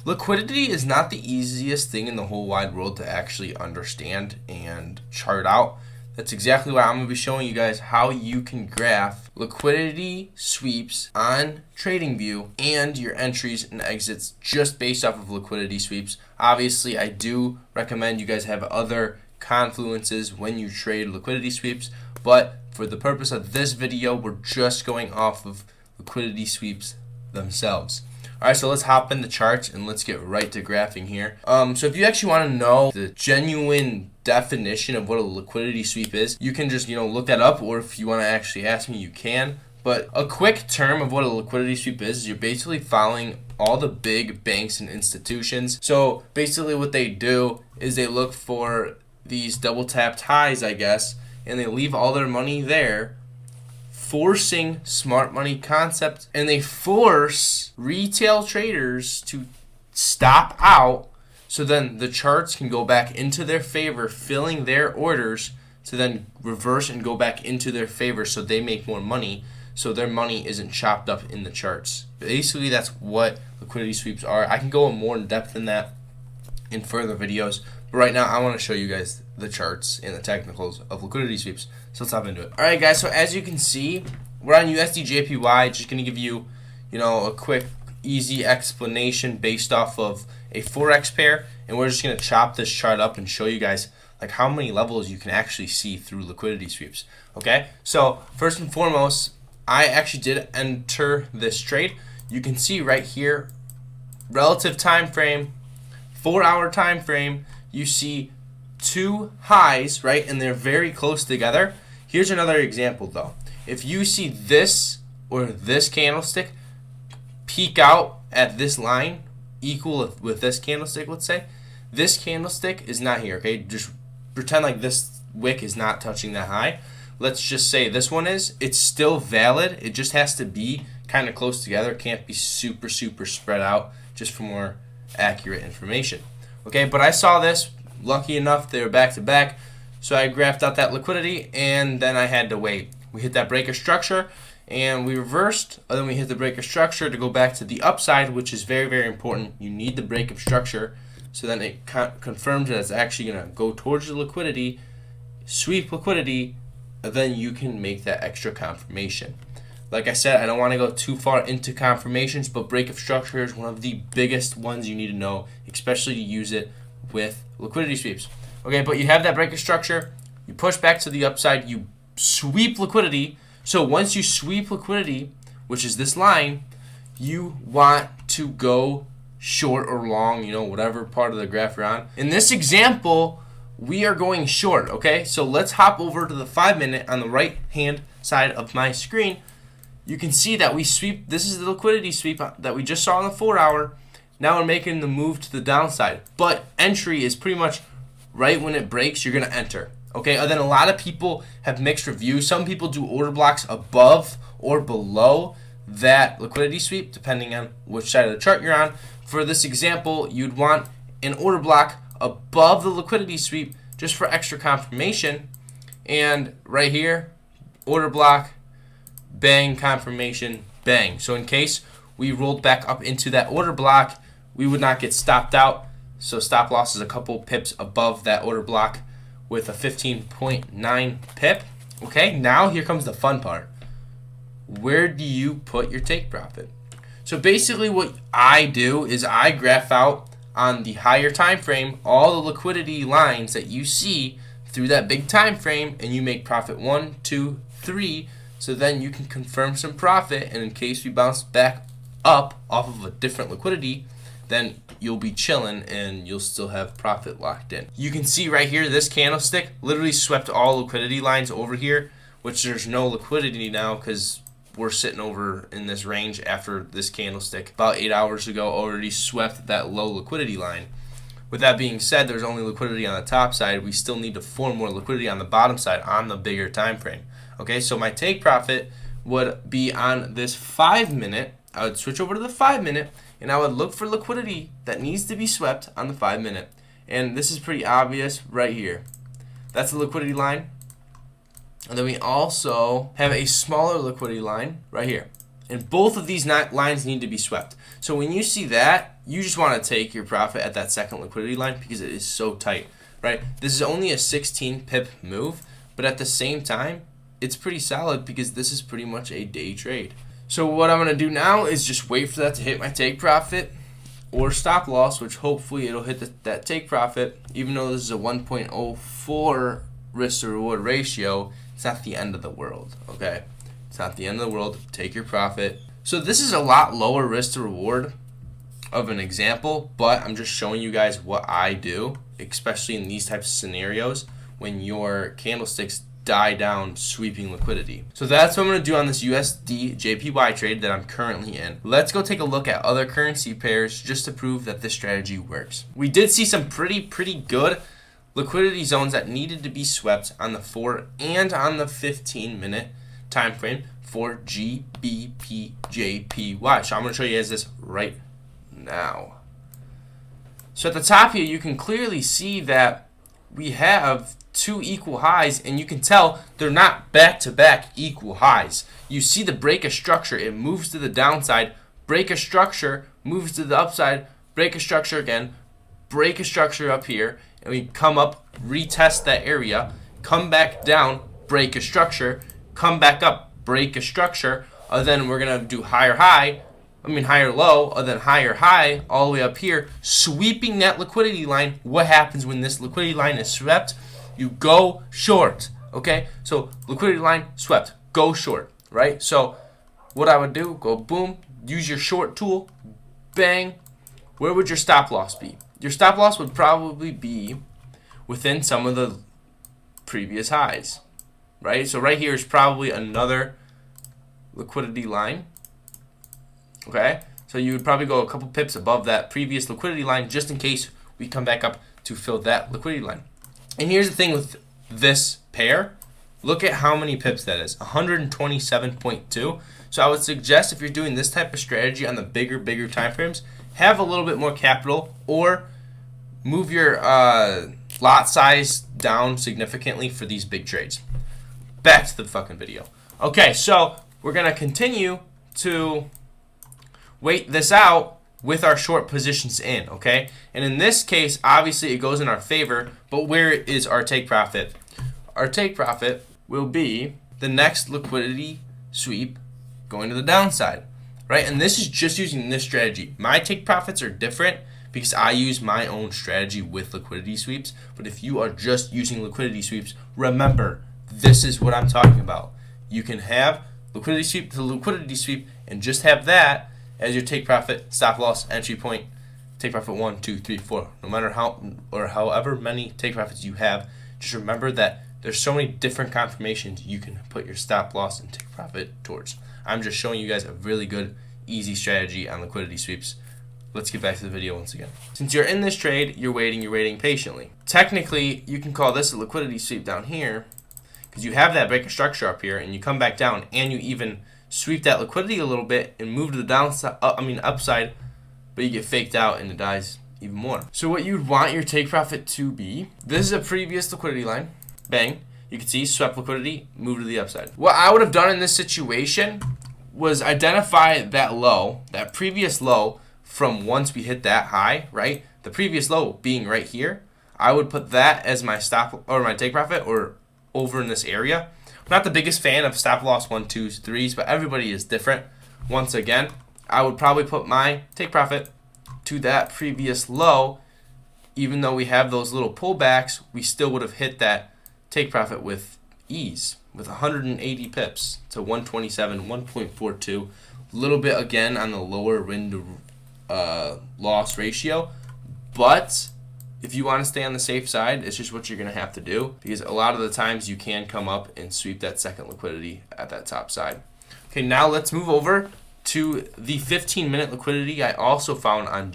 Liquidity is not the easiest thing in the whole wide world to actually understand and chart out. That's exactly why I'm going to be showing you guys how you can graph liquidity sweeps on TradingView and your entries and exits just based off of liquidity sweeps. Obviously, I do recommend you guys have other confluences when you trade liquidity sweeps, but for the purpose of this video, we're just going off of liquidity sweeps themselves. Alright, so let's hop in the charts and let's get right to graphing here. So if you actually want to know the genuine definition of what a liquidity sweep is, you can just look that up, or if you want to actually ask me, you can. But a quick term of what a liquidity sweep is you're basically following all the big banks and institutions. So basically what they do is they look for these double tapped highs, I guess, and they leave all their money there, forcing smart money concepts, and they force retail traders to stop out, so then the charts can go back into their favor, filling their orders to then reverse and go back into their favor, so they make more money, so their money isn't chopped up in the charts. Basically, that's what liquidity sweeps are. I can go more in depth than that in further videos, but right now I want to show you guys the charts and the technicals of liquidity sweeps. So let's hop into it. Alright guys, so as you can see, we're on USDJPY. Just going to give you, a quick, easy explanation based off of a Forex pair, and we're just going to chop this chart up and show you guys like how many levels you can actually see through liquidity sweeps. Okay, so first and foremost, I actually did enter this trade. You can see right here, relative time frame, 4-hour time frame, you see two highs, right, and they're very close together. Here's another example though. If you see this or this candlestick peak out at this line equal with this candlestick, let's say, this candlestick is not here, okay? Just pretend like this wick is not touching that high. Let's just say this one is. It's still valid. It just has to be kind of close together. It can't be super spread out, just for more accurate information. Okay, but I saw this. Lucky enough, they were back to back, so I graphed out that liquidity, and then I had to wait. We hit that breaker structure, and we reversed, and then we hit the breaker structure to go back to the upside, which is very important. You need the break of structure, so then it confirms that it's actually going to go towards the liquidity, sweep liquidity, and then you can make that extra confirmation. Like I said, I don't want to go too far into confirmations, but break of structure is one of the biggest ones you need to know, especially to use it with liquidity sweeps. Okay, but you have that break of structure, you push back to the upside, you sweep liquidity. So once you sweep liquidity, which is this line, you want to go short or long, whatever part of the graph you're on. In this example, we are going short, okay? So let's hop over to the 5-minute on the right hand side of my screen. You can see that we sweep, this is the liquidity sweep that we just saw on the 4-hour. Now we're making the move to the downside. But entry is pretty much right when it breaks, you're going to enter. Okay, and then a lot of people have mixed reviews. Some people do order blocks above or below that liquidity sweep, depending on which side of the chart you're on. For this example, you'd want an order block above the liquidity sweep just for extra confirmation. And right here, order block, bang, confirmation, bang. So in case we rolled back up into that order block, we would not get stopped out. So stop loss is a couple pips above that order block with a 15.9 pip. Okay, now here comes the fun part. Where do you put your take profit? So basically what I do is I graph out on the higher time frame all the liquidity lines that you see through that big time frame, and you make profit 1, 2, 3, so then you can confirm some profit, and in case we bounce back up off of a different liquidity, then you'll be chilling and you'll still have profit locked in. You can see right here, this candlestick literally swept all liquidity lines over here, which there's no liquidity now because we're sitting over in this range after this candlestick about 8 hours ago already swept that low liquidity line. With that being said, there's only liquidity on the top side. We still need to form more liquidity on the bottom side on the bigger time frame. Okay, so my take profit would be on this 5-minute. I would switch over to the 5-minute, and I would look for liquidity that needs to be swept on the 5-minute. And this is pretty obvious right here. That's the liquidity line. And then we also have a smaller liquidity line right here. And both of these lines need to be swept. So when you see that, you just want to take your profit at that second liquidity line because it is so tight, right? This is only a 16 pip move, but at the same time, it's pretty solid because this is pretty much a day trade. So what I'm going to do now is just wait for that to hit my take profit or stop loss, which hopefully it'll hit that take profit. Even though this is a 1.04 risk to reward ratio, it's not the end of the world, okay? It's not the end of the world. Take your profit. So this is a lot lower risk to reward of an example, but I'm just showing you guys what I do, especially in these types of scenarios when your candlesticks die down sweeping liquidity. So that's what I'm going to do on this USDJPY trade that I'm currently in. Let's go take a look at other currency pairs just to prove that this strategy works. We did see some pretty good liquidity zones that needed to be swept on the 4 and on the 15-minute time frame for GBPJPY. So I'm going to show you guys this right now. So at the top here, you can clearly see that we have two equal highs, and you can tell they're not back-to-back equal highs. You see the break of structure, it moves to the downside, break a structure, moves to the upside, break a structure again, break a structure up here, and we come up, retest that area, come back down, break a structure, come back up, break a structure, then we're gonna do higher low, then higher high, all the way up here, sweeping that liquidity line. What happens when this liquidity line is swept? You go short, okay? So liquidity line swept, go short, right? So what I would do, go boom, use your short tool, bang. Where would your stop loss be? Your stop loss would probably be within some of the previous highs, right? So right here is probably another liquidity line, okay? So you would probably go a couple pips above that previous liquidity line just in case we come back up to fill that liquidity line. And here's the thing with this pair. Look at how many pips that is, 127.2. So I would suggest if you're doing this type of strategy on the bigger time frames, have a little bit more capital or move your lot size down significantly for these big trades. Back to the fucking video. Okay, so we're going to continue to wait this out with our short positions in, okay? And in this case, obviously it goes in our favor, but where is our take profit? Our take profit will be the next liquidity sweep going to the downside, right? And this is just using this strategy. My take profits are different because I use my own strategy with liquidity sweeps, but if you are just using liquidity sweeps, remember, this is what I'm talking about. You can have liquidity sweep to liquidity sweep and just have that as your take profit, stop loss, entry point, take profit 1, 2, 3, 4. No matter how or however many take profits you have, just remember that there's so many different confirmations you can put your stop loss and take profit towards. I'm just showing you guys a really good, easy strategy on liquidity sweeps. Let's get back to the video once again. Since you're in this trade, you're waiting patiently. Technically, you can call this a liquidity sweep down here because you have that break of structure up here and you come back down and you even sweep that liquidity a little bit and move to the downside, upside, but you get faked out and it dies even more. So what you'd want your take profit to be, this is a previous liquidity line, bang, you can see swept liquidity, move to the upside. What I would have done in this situation was identify that low, that previous low from once we hit that high, right? The previous low being right here, I would put that as my stop or my take profit or over in this area. I'm not the biggest fan of stop loss 1, 2s, 3s, but everybody is different. Once again, I would probably put my take profit to that previous low. Even though we have those little pullbacks, we still would have hit that take profit with ease, with 180 pips to 127, 1.42. A little bit again on the lower win to loss ratio, but if you want to stay on the safe side, it's just what you're going to have to do because a lot of the times you can come up and sweep that second liquidity at that top side. Okay, now let's move over to the 15-minute liquidity I also found on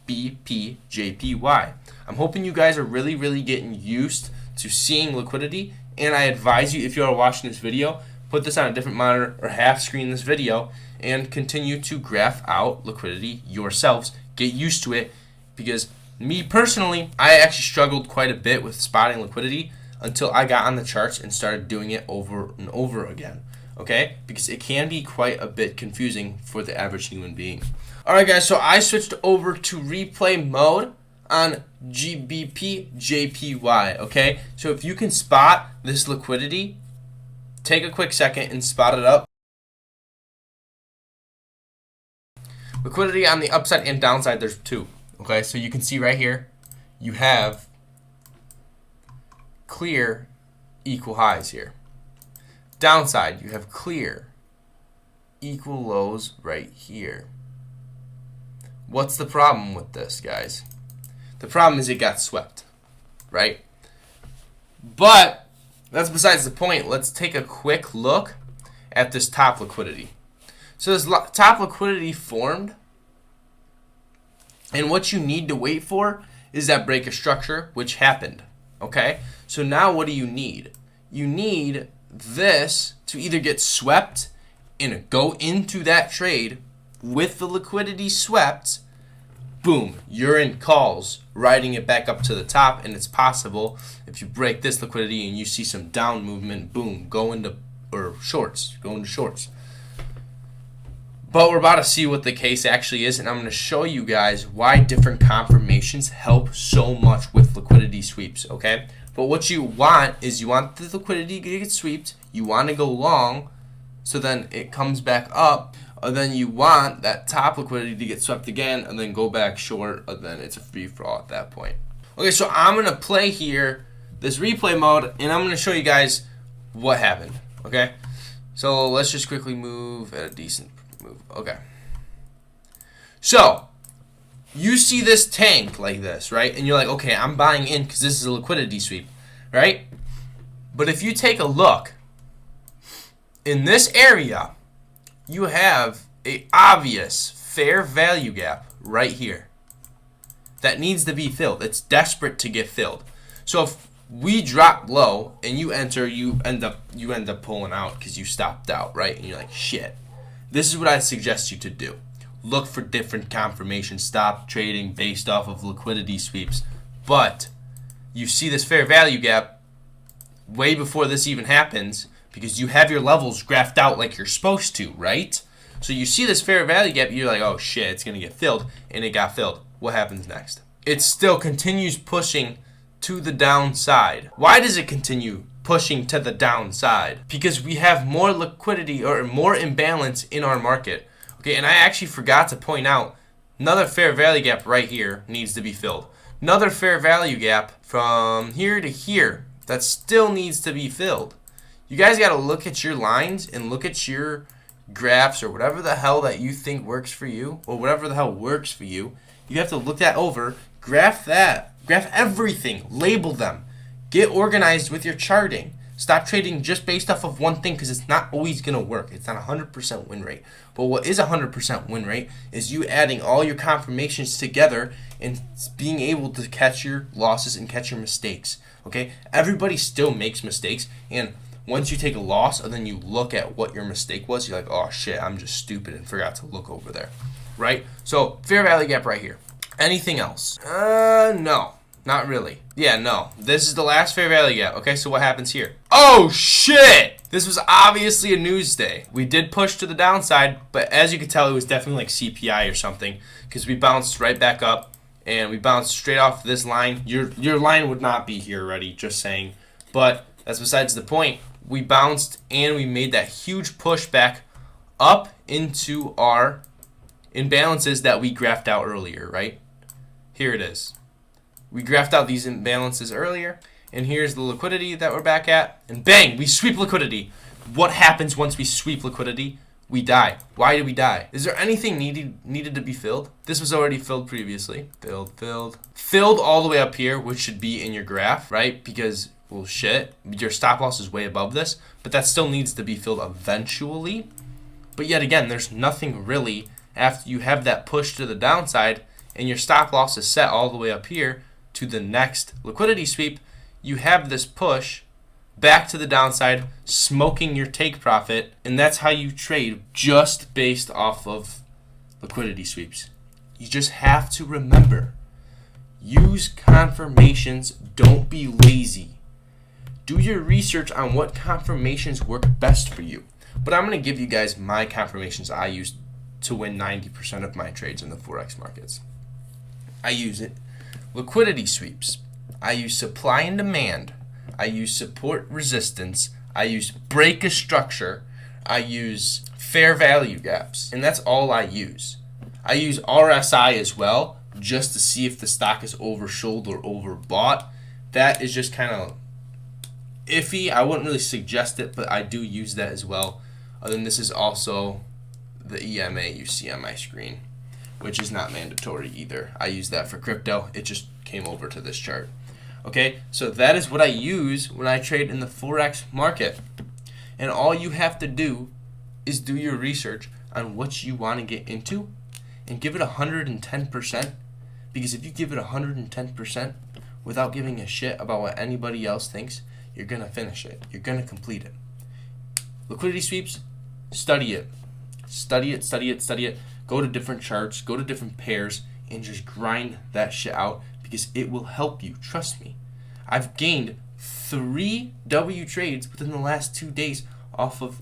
GBPJPY. I'm hoping you guys are really getting used to seeing liquidity, and I advise you, if you are watching this video, put this on a different monitor or half screen this video and continue to graph out liquidity yourselves. Get used to it because me personally, I actually struggled quite a bit with spotting liquidity until I got on the charts and started doing it over and over again. okay? Because it can be quite a bit confusing for the average human being. Alright guys, so I switched over to replay mode on GBPJPY, okay? So if you can spot this liquidity, take a quick second and spot it up. Liquidity on the upside and downside, there's two, okay? So you can see right here, you have clear equal highs here. Downside, you have clear equal lows right here. What's the problem with this, guys? The problem is it got swept, right? But that's besides the point. Let's take a quick look at this top liquidity. So this top liquidity formed, and what you need to wait for is that break of structure, which happened, okay? So now what do you need? You need this to either get swept and go into that trade with the liquidity swept, boom, you're in calls, riding it back up to the top, and it's possible if you break this liquidity and you see some down movement, boom, go into shorts. But we're about to see what the case actually is, and I'm going to show you guys why different confirmations help so much with liquidity sweeps, okay? But what you want is you want the liquidity to get swept, you want to go long, so then it comes back up, and then you want that top liquidity to get swept again, and then go back short, and then it's a free-for-all at that point. Okay, so I'm going to play here this replay mode, and I'm going to show you guys what happened, okay? So let's just quickly move at a decent move. Okay. So you see this tank like this, right? And you're like, okay, I'm buying in because this is a liquidity sweep, right? But if you take a look, in this area, you have a obvious fair value gap right here that needs to be filled. It's desperate to get filled. So if we drop low and you enter, you end up pulling out because you stopped out, right? And you're like, shit. This is what I suggest you to do. Look for different confirmations. Stop trading based off of liquidity sweeps. But you see this fair value gap way before this even happens because you have your levels graphed out like you're supposed to, right? So you see this fair value gap, you're like, oh shit, it's going to get filled, and it got filled. What happens next? It still continues pushing to the downside. Why does it continue pushing to the downside? Because we have more liquidity or more imbalance in our market. Okay, and I actually forgot to point out another fair value gap right here needs to be filled. Another fair value gap from here to here that still needs to be filled. You guys got to look at your lines and look at your graphs or whatever the hell that you think works for you, or whatever the hell works for you. You have to look that over, graph that, graph everything, label them, get organized with your charting. Stop trading just based off of one thing because it's not always going to work. It's not a 100% win rate. But what is a 100% win rate is you adding all your confirmations together and being able to catch your losses and catch your mistakes. Okay? Everybody still makes mistakes, and once you take a loss and then you look at what your mistake was, you're like, oh shit, I'm just stupid and forgot to look over there. Right? So, fair value gap right here. Anything else? No. Not really. Yeah, no. This is the last fair value gap. Okay, so what happens here? Oh, shit! This was obviously a news day. We did push to the downside, but as you can tell, it was definitely like CPI or something because we bounced right back up and we bounced straight off this line. Your line would not be here already, just saying. But that's besides the point. We bounced and we made that huge push back up into our imbalances that we graphed out earlier, right? Here it is. We graphed out these imbalances earlier, and here's the liquidity that we're back at, and bang, we sweep liquidity. What happens once we sweep liquidity? We die. Why do we die? Is there anything needed to be filled? This was already filled previously. Filled all the way up here, which should be in your graph, right? Because, well, shit, your stop loss is way above this, but that still needs to be filled eventually. But yet again, there's nothing really after you have that push to the downside, and your stop loss is set all the way up here to the next liquidity sweep. You have this push back to the downside, smoking your take profit, and that's how you trade just based off of liquidity sweeps. You just have to remember, use confirmations, don't be lazy. Do your research on what confirmations work best for you. But I'm going to give you guys my confirmations I use to win 90% of my trades in the Forex markets. I use it. Liquidity sweeps. I use supply and demand. I use support resistance. I use break of structure. I use fair value gaps. And that's all I use. I use RSI as well, just to see if the stock is oversold or overbought. That is just kind of iffy. I wouldn't really suggest it, but I do use that as well. And then this is also the EMA you see on my screen, which is not mandatory either. I use that for crypto. It just came over to this chart. Okay, so that is what I use when I trade in the Forex market. And all you have to do is do your research on what you want to get into and give it 110%. Because if you give it 110% without giving a shit about what anybody else thinks, you're going to finish it. You're going to complete it. Liquidity sweeps, study it. Study it, study it, study it. Go to different charts, go to different pairs, and just grind that shit out because it will help you. Trust me. I've gained 3 W trades within the last 2 days off of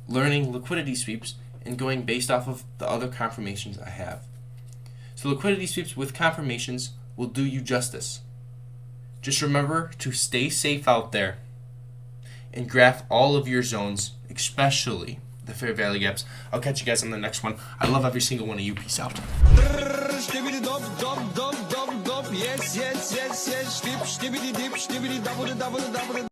learning liquidity sweeps and going based off of the other confirmations I have. So liquidity sweeps with confirmations will do you justice. Just remember to stay safe out there and graph all of your zones, especially the fair value gaps. I'll catch you guys on the next one. I love every single one of you. Peace out.